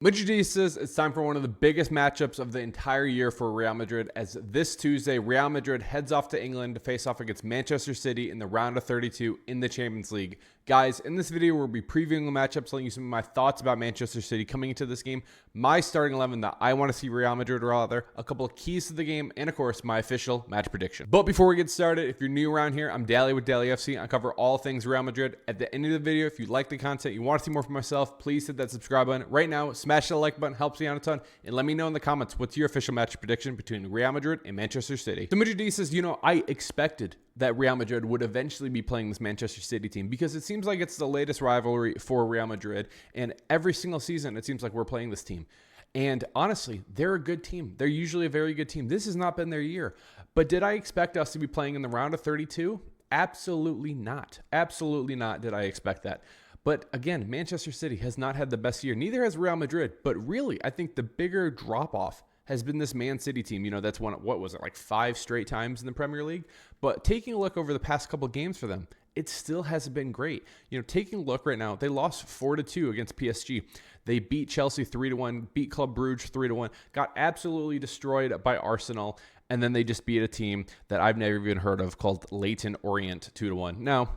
Madridistas, it's time for one of the biggest matchups of the entire year for Real Madrid, as this Tuesday, Real Madrid heads off to England to face off against Manchester City in the round of 32 in the Champions League. Guys, in this video, we'll be previewing the matchup, telling you some of my thoughts about Manchester City coming into this game, my starting 11 that I want to see Real Madrid rather, a couple of keys to the game, and of course, my official match prediction. But before we get started, if you're new around here, I'm Dally with Dallyfc. I cover all things Real Madrid. At the end of the video, if you like the content, you want to see more from myself, please hit that subscribe button. Right now, smash the like button, helps me out a ton, and let me know in the comments what's your official match prediction between Real Madrid and Manchester City. So Madridistas, I expected that Real Madrid would eventually be playing this Manchester City team because it seems like it's the latest rivalry for Real Madrid, and every single season it seems like we're playing this team. And honestly, they're a good team. They're usually a very good team. This has not been their year. But did I expect us to be playing in the round of 32? Absolutely not. Absolutely not did I expect that. But again, Manchester City has not had the best year. Neither has Real Madrid. But really, I think the bigger drop-off has been this Man City team. That's won, what was it, like 5 straight times in the Premier League? But taking a look over the past couple of games for them, it still hasn't been great. Taking a look right now, they lost 4-2 against PSG. They beat Chelsea 3-1, beat Club Brugge 3-1, got absolutely destroyed by Arsenal, and then they just beat a team that I've never even heard of called Leyton Orient 2-1. Now,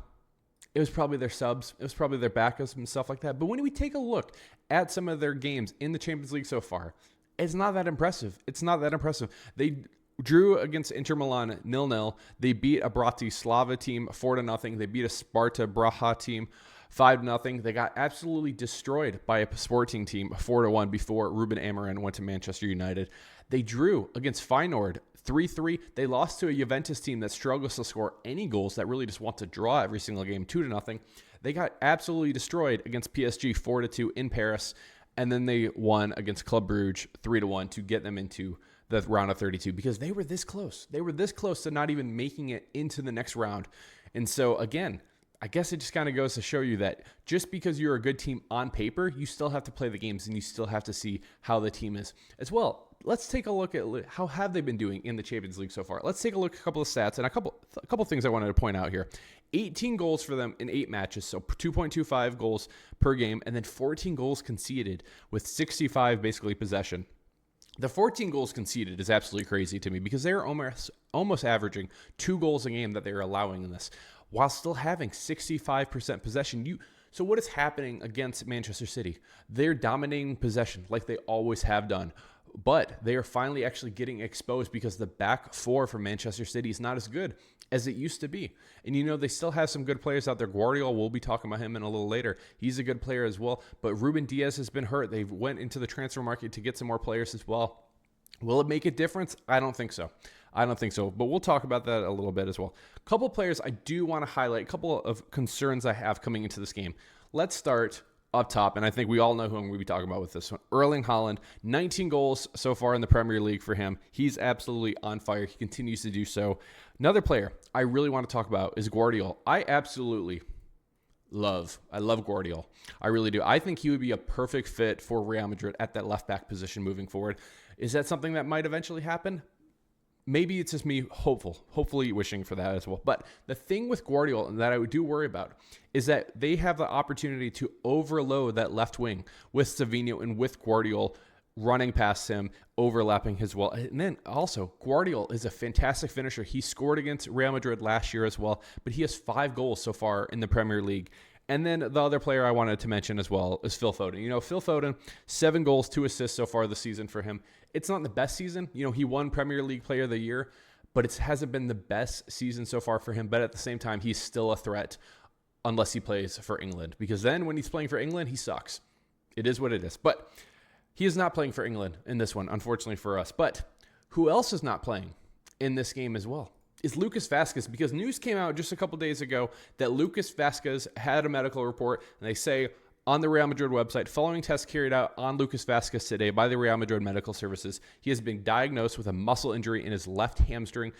it was probably their subs. It was probably their backups and stuff like that. But when we take a look at some of their games in the Champions League so far, it's not that impressive. It's not that impressive. They drew against Inter Milan 0-0. They beat a Bratislava team 4-0. They beat a Sparta Braha team 5-0. They got absolutely destroyed by a Sporting team 4-1 before Ruben Amorim went to Manchester United. They drew against Feyenoord 3-3. They lost to a Juventus team that struggles to score any goals, that really just want to draw every single game 2-0. They got absolutely destroyed against PSG 4-2 in Paris. And then they won against Club Brugge 3-1 to get them into the round of 32 because they were this close. They were this close to not even making it into the next round. And so, again, I guess it just kind of goes to show you that just because you're a good team on paper, you still have to play the games and you still have to see how the team is as well. Let's take a look at how have they been doing in the Champions League so far. Let's take a look at a couple of stats and a couple things I wanted to point out here. 18 goals for them in 8 matches, so 2.25 goals per game, and then 14 goals conceded with 65 basically possession. The 14 goals conceded is absolutely crazy to me because they're almost averaging 2 goals a game that they're allowing in this, while still having 65% possession. So what is happening against Manchester City? They're dominating possession like they always have done. But they are finally actually getting exposed because the back four for Manchester City is not as good as it used to be. And they still have some good players out there. Guardiola, we'll be talking about him in a little later. He's a good player as well. But Ruben Diaz has been hurt. They went into the transfer market to get some more players as well. Will it make a difference? I don't think so. But we'll talk about that a little bit as well. A couple of players I do want to highlight, a couple of concerns I have coming into this game. Let's start up top, and I think we all know who I'm going to be talking about with this one. Erling Haaland, 19 goals so far in the Premier League for him. He's absolutely on fire. He continues to do so. Another player I really want to talk about is Guardiola. I love Guardiola. I really do. I think he would be a perfect fit for Real Madrid at that left back position moving forward. Is that something that might eventually happen? Maybe it's just me hopefully wishing for that as well. But the thing with Guardiola that I do worry about is that they have the opportunity to overload that left wing with Savinho and with Guardiola running past him, overlapping his well. And then also, Guardiola is a fantastic finisher. He scored against Real Madrid last year as well, but he has 5 goals so far in the Premier League. And then the other player I wanted to mention as well is Phil Foden. Phil Foden, 7 goals, 2 assists so far this season for him. It's not the best season. He won Premier League Player of the Year, but it hasn't been the best season so far for him. But at the same time, he's still a threat unless he plays for England. Because then when he's playing for England, he sucks. It is what it is. But he is not playing for England in this one, unfortunately for us. But who else is not playing in this game as well is Lucas Vazquez, because news came out just a couple days ago that Lucas Vazquez had a medical report, and they say on the Real Madrid website, following tests carried out on Lucas Vazquez today by the Real Madrid Medical Services, he has been diagnosed with a muscle injury in his left hamstring,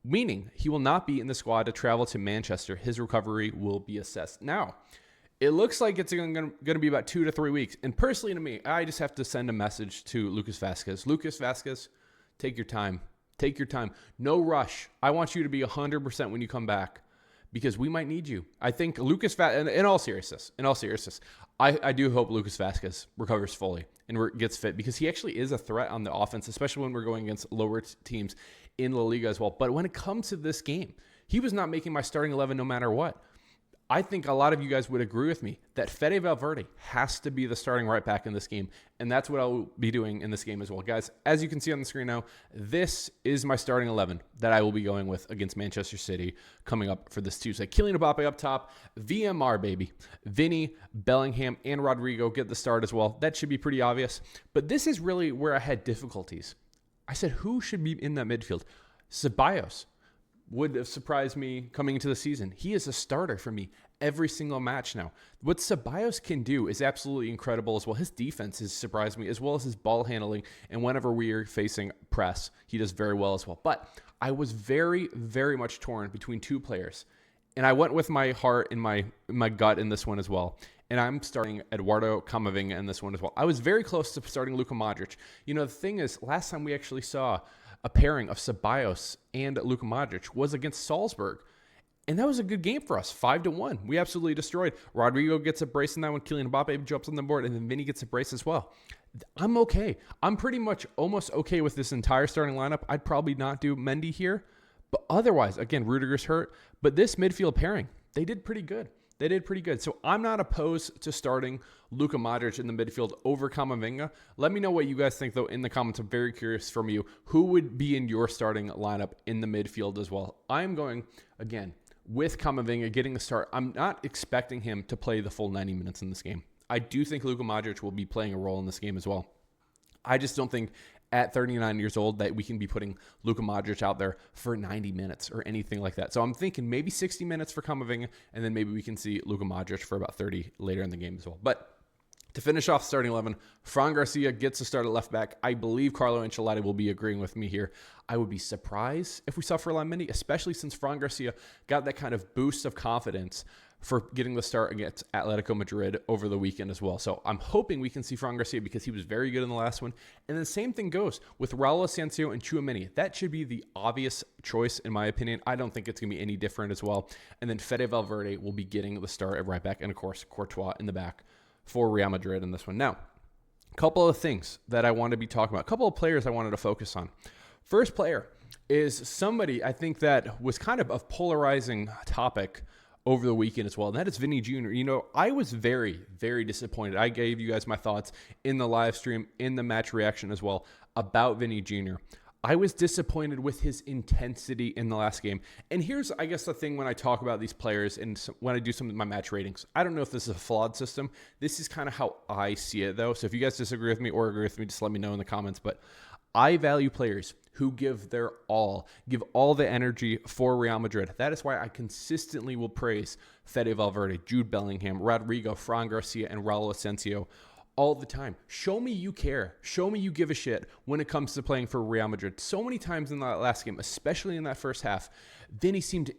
meaning he will not be in the squad to travel to Manchester. His recovery will be assessed. Now, it looks like it's going to be about 2 to 3 weeks, and personally to me, I just have to send a message to Lucas Vazquez. Lucas Vazquez, take your time. Take your time. No rush. I want you to be 100% when you come back. because we might need you. I think Lucas, in all seriousness, I do hope Lucas Vazquez recovers fully and gets fit, because he actually is a threat on the offense, especially when we're going against lower teams in La Liga as well. But when it comes to this game, he was not making my starting 11 no matter what. I think a lot of you guys would agree with me that Fede Valverde has to be the starting right back in this game, and that's what I'll be doing in this game as well. Guys, as you can see on the screen now, this is my starting 11 that I will be going with against Manchester City coming up for this Tuesday. Kylian Mbappe up top, VMR, baby. Vinny, Bellingham, and Rodrigo get the start as well. That should be pretty obvious, but this is really where I had difficulties. I said, who should be in that midfield? Ceballos would have surprised me coming into the season. He is a starter for me every single match now. What Ceballos can do is absolutely incredible as well. His defense has surprised me, as well as his ball handling. And whenever we are facing press, he does very well as well. But I was very, very much torn between two players. And I went with my heart and my gut in this one as well. And I'm starting Eduardo Camavinga in this one as well. I was very close to starting Luka Modric. You know, the thing is, last time we actually saw a pairing of Ceballos and Luka Modric was against Salzburg. And that was a good game for us, 5-1. We absolutely destroyed. Rodrigo gets a brace in that one. Kylian Mbappe jumps on the board, and then Vinny gets a brace as well. I'm okay. I'm pretty much almost okay with this entire starting lineup. I'd probably not do Mendy here. But otherwise, again, Rudiger's hurt. But this midfield pairing, they did pretty good. So I'm not opposed to starting Luka Modric in the midfield over Camavinga. Let me know what you guys think, though, in the comments. I'm very curious from you. Who would be in your starting lineup in the midfield as well? I'm going, again, with Camavinga getting the start. I'm not expecting him to play the full 90 minutes in this game. I do think Luka Modric will be playing a role in this game as well. I just don't think at 39 years old that we can be putting Luka Modric out there for 90 minutes or anything like that. So I'm thinking maybe 60 minutes for Camavinga, and then maybe we can see Luka Modric for about 30 later in the game as well. But to finish off starting 11, Fran Garcia gets to start at left back. I believe Carlo Ancelotti will be agreeing with me here. I would be surprised if we saw Ferland Mendy, especially since Fran Garcia got that kind of boost of confidence for getting the start against Atletico Madrid over the weekend as well. So I'm hoping we can see Fran Garcia, because he was very good in the last one. And the same thing goes with Raul Asensio and Tchouaméni. That should be the obvious choice, in my opinion. I don't think it's going to be any different as well. And then Fede Valverde will be getting the start at right back. And, of course, Courtois in the back for Real Madrid in this one. Now, a couple of things that I want to be talking about. A couple of players I wanted to focus on. First player is somebody I think that was kind of a polarizing topic over the weekend as well, and that is Vinny Jr. You know, I was very, very disappointed. I gave you guys my thoughts in the live stream, in the match reaction as well, about Vinny Jr. I was disappointed with his intensity in the last game. And here's, I guess, the thing when I talk about these players and when I do some of my match ratings. I don't know if this is a flawed system. This is kind of how I see it, though. So if you guys disagree with me or agree with me, just let me know in the comments. But I value players who give their all, give all the energy for Real Madrid. That is why I consistently will praise Fede Valverde, Jude Bellingham, Rodrigo, Fran Garcia, and Raul Asensio all the time. Show me you care. Show me you give a shit when it comes to playing for Real Madrid. So many times in that last game, especially in that first half, Vinny seemed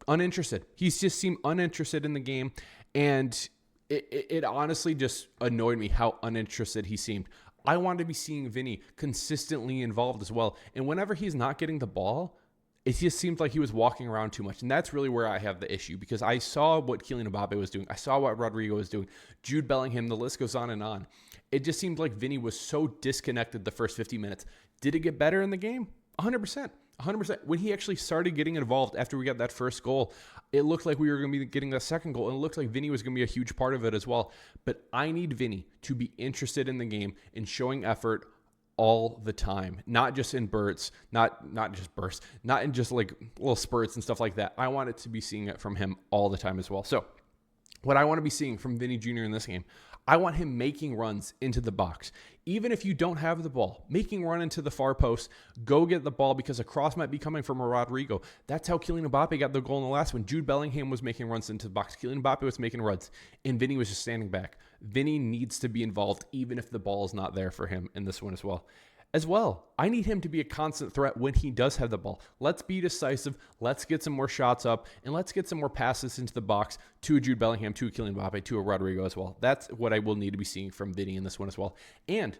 uninterested. He just seemed uninterested in the game, and it honestly just annoyed me how uninterested he seemed. I wanted to be seeing Vinny consistently involved as well. And whenever he's not getting the ball, it just seemed like he was walking around too much. And that's really where I have the issue, because I saw what Kylian Mbappe was doing. I saw what Rodrigo was doing. Jude Bellingham, the list goes on and on. It just seemed like Vinny was so disconnected the first 50 minutes. Did it get better in the game? 100%. 100%. When he actually started getting involved after we got that first goal, it looked like we were going to be getting the second goal, and it looked like Vinny was going to be a huge part of it as well. But I need Vinny to be interested in the game and showing effort all the time, not just in bursts, not just bursts, not in just like little spurts and stuff like that. I want it to be seeing it from him all the time as well. So what I want to be seeing from Vinny Jr. in this game, I want him making runs into the box. Even if you don't have the ball, making run into the far post, go get the ball, because a cross might be coming from a Rodrigo. That's how Kylian Mbappe got the goal in the last one. Jude Bellingham was making runs into the box. Kylian Mbappe was making runs, and Vinny was just standing back. Vinny needs to be involved, even if the ball is not there for him in this one as well. I need him to be a constant threat when he does have the ball. Let's be decisive. Let's get some more shots up, and let's get some more passes into the box to Jude Bellingham, to Kylian Mbappe, to a Rodrigo as well. That's what I will need to be seeing from Vinny in this one as well. And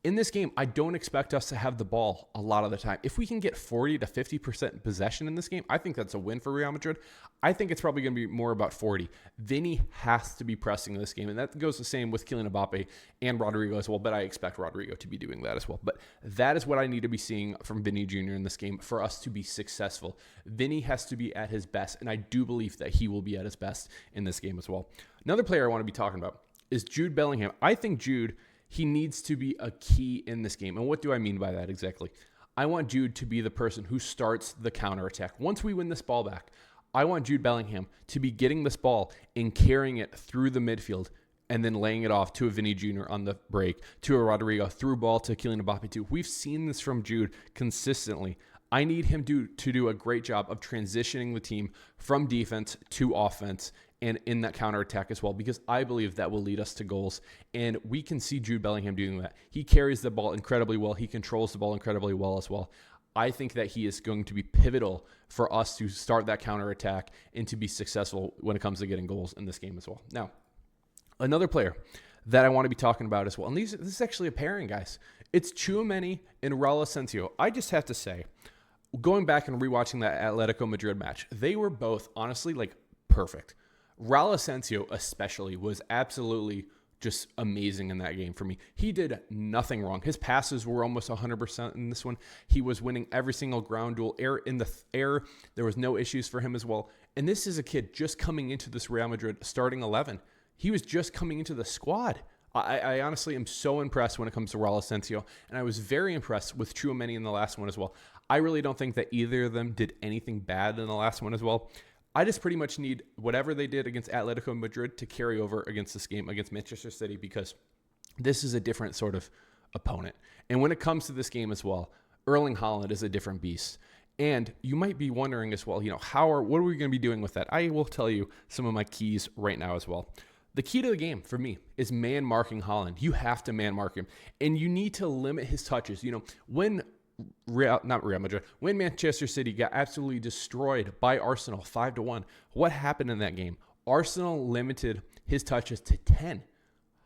In this game, I don't expect us to have the ball a lot of the time. If we can get 40 to 50% possession in this game, I think that's a win for Real Madrid. I think it's probably going to be more about 40. Vinny has to be pressing in this game, and that goes the same with Kylian Mbappe and Rodrigo as well, but I expect Rodrigo to be doing that as well. But that is what I need to be seeing from Vinny Jr. in this game for us to be successful. Vinny has to be at his best, and I do believe that he will be at his best in this game as well. Another player I want to be talking about is Jude Bellingham. I think Jude, he needs to be a key in this game. And what do I mean by that exactly? I want Jude to be the person who starts the counterattack. Once we win this ball back, I want Jude Bellingham to be getting this ball and carrying it through the midfield and then laying it off to a Vinny Jr. on the break, to a Rodrigo, through ball to Kylian Mbappe too. We've seen this from Jude consistently. I need him to do a great job of transitioning the team from defense to offense and in that counterattack as well, because I believe that will lead us to goals. And we can see Jude Bellingham doing that. He carries the ball incredibly well. He controls the ball incredibly well as well. I think that he is going to be pivotal for us to start that counterattack and to be successful when it comes to getting goals in this game as well. Now, another player that I want to be talking about as well, and this is actually a pairing, guys. It's Tchouaméni and Raul Asensio. I just have to say, going back and rewatching that Atletico Madrid match, they were both honestly like perfect. Raul Asensio especially was absolutely just amazing in that game for me. He did nothing wrong. His passes were almost 100% in this one. He was winning every single ground duel. In the air, there was no issues for him as well. And this is a kid just coming into this Real Madrid starting 11. He was just coming into the squad. I honestly am so impressed when it comes to Raul Asensio, and I was very impressed with Tchouaméni in the last one as well. I really don't think that either of them did anything bad in the last one as well. I just pretty much need whatever they did against Atletico Madrid to carry over against this game against Manchester City, because this is a different sort of opponent. And when it comes to this game as well, Erling Haaland is a different beast. And you might be wondering as well, what are we going to be doing with that? I will tell you some of my keys right now as well. The key to the game for me is man marking Haaland. You have to man mark him, and you need to limit his touches. When Manchester City got absolutely destroyed by Arsenal 5-1, what happened in that game? Arsenal limited his touches to 10.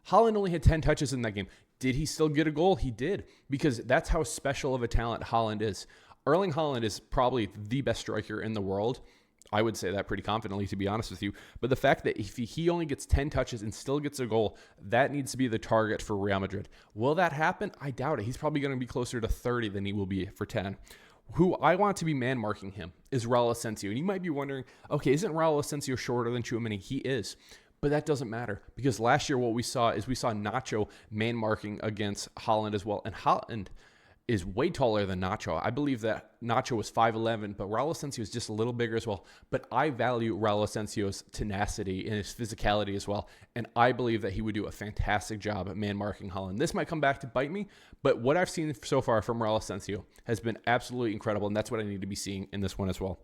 Haaland only had 10 touches in that game. Did he still get a goal? He did, because that's how special of a talent Haaland is. Erling Haaland is probably the best striker in the world. I would say that pretty confidently, to be honest with you. But the fact that if he only gets 10 touches and still gets a goal, that needs to be the target for Real Madrid. Will that happen? I doubt it. He's probably going to be closer to 30 than he will be for 10. Who I want to be man-marking him is Raul Asensio. And you might be wondering, okay, isn't Raul Asensio shorter than Tchouaméni? He is. But that doesn't matter, because last year what we saw Nacho man-marking against Haaland as well. And Haaland is way taller than Nacho. I believe that Nacho was 5'11", but Raul Asensio is just a little bigger as well. But I value Raul Asensio's tenacity and his physicality as well, and I believe that he would do a fantastic job at man-marking Haaland. This might come back to bite me, but what I've seen so far from Raul Asensio has been absolutely incredible, and that's what I need to be seeing in this one as well.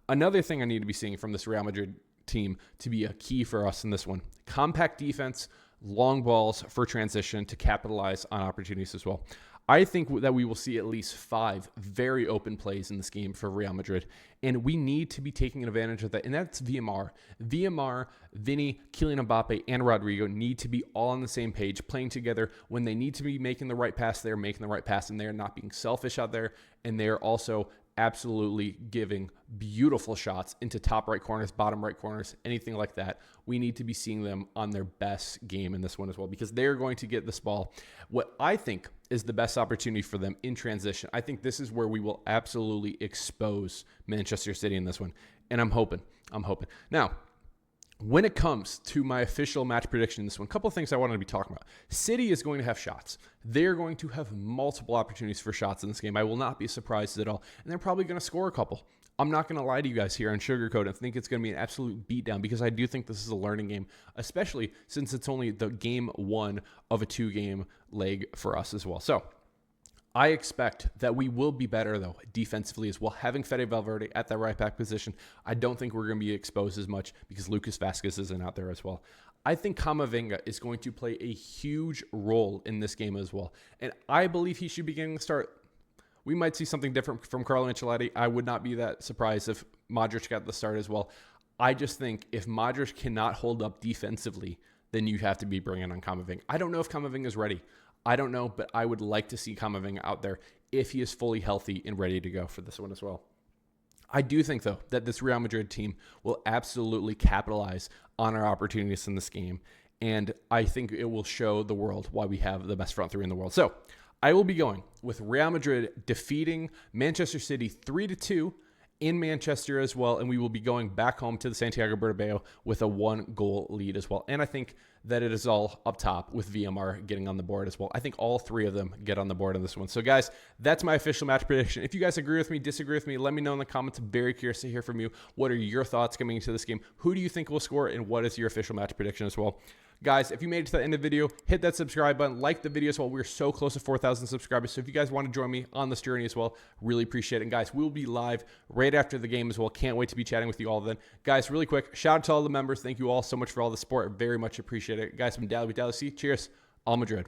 Another thing I need to be seeing from this Real Madrid team to be a key for us in this one: compact defense, long balls for transition to capitalize on opportunities as well. I think that we will see at least 5 very open plays in this game for Real Madrid, and we need to be taking advantage of that, and that's VMR. VMR, Vinny, Kylian Mbappe, and Rodrigo need to be all on the same page, playing together. When they need to be making the right pass, they're making the right pass, and they're not being selfish out there, and they're also absolutely giving beautiful shots into top right corners, bottom right corners, anything like that. We need to be seeing them on their best game in this one as well, because they're going to get this ball. What I think is the best opportunity for them in transition, I think this is where we will absolutely expose Manchester City in this one, and I'm hoping. Now, when it comes to my official match prediction in this one, a couple of things I wanted to be talking about. City is going to have shots. They're going to have multiple opportunities for shots in this game. I will not be surprised at all. And they're probably going to score a couple. I'm not going to lie to you guys here and sugarcoat and think it's going to be an absolute beatdown, because I do think this is a learning game, especially since it's only the game 1 of a 2-game leg for us as well. So I expect that we will be better, though, defensively as well. Having Fede Valverde at that right back position, I don't think we're going to be exposed as much, because Lucas Vazquez isn't out there as well. I think Camavinga is going to play a huge role in this game as well, and I believe he should be getting the start. We might see something different from Carlo Ancelotti. I would not be that surprised if Modric got the start as well. I just think if Modric cannot hold up defensively, then you have to be bringing on Camavinga. I don't know if Camavinga is ready. I don't know, but I would like to see Camavinga out there if he is fully healthy and ready to go for this one as well. I do think, though, that this Real Madrid team will absolutely capitalize on our opportunities in this game, and I think it will show the world why we have the best front three in the world. So I will be going with Real Madrid defeating Manchester City 3-2 in Manchester as well, and we will be going back home to the Santiago Bernabeu with a 1-goal lead as well. And I think that it is all up top with VMR getting on the board as well. I think all three of them get on the board on this one. So guys, that's my official match prediction. If you guys agree with me, disagree with me, let me know in the comments. I'm very curious to hear from you. What are your thoughts coming into this game? Who do you think will score, and what is your official match prediction as well? Guys, if you made it to the end of the video, hit that subscribe button, like the video as well. We're so close to 4,000 subscribers. So if you guys want to join me on this journey as well, really appreciate it. And guys, we'll be live right after the game as well. Can't wait to be chatting with you all then. Guys, really quick, shout out to all the members. Thank you all so much for all the support. Very much appreciate it. Guys, from Dallyfc, cheers. All Madrid.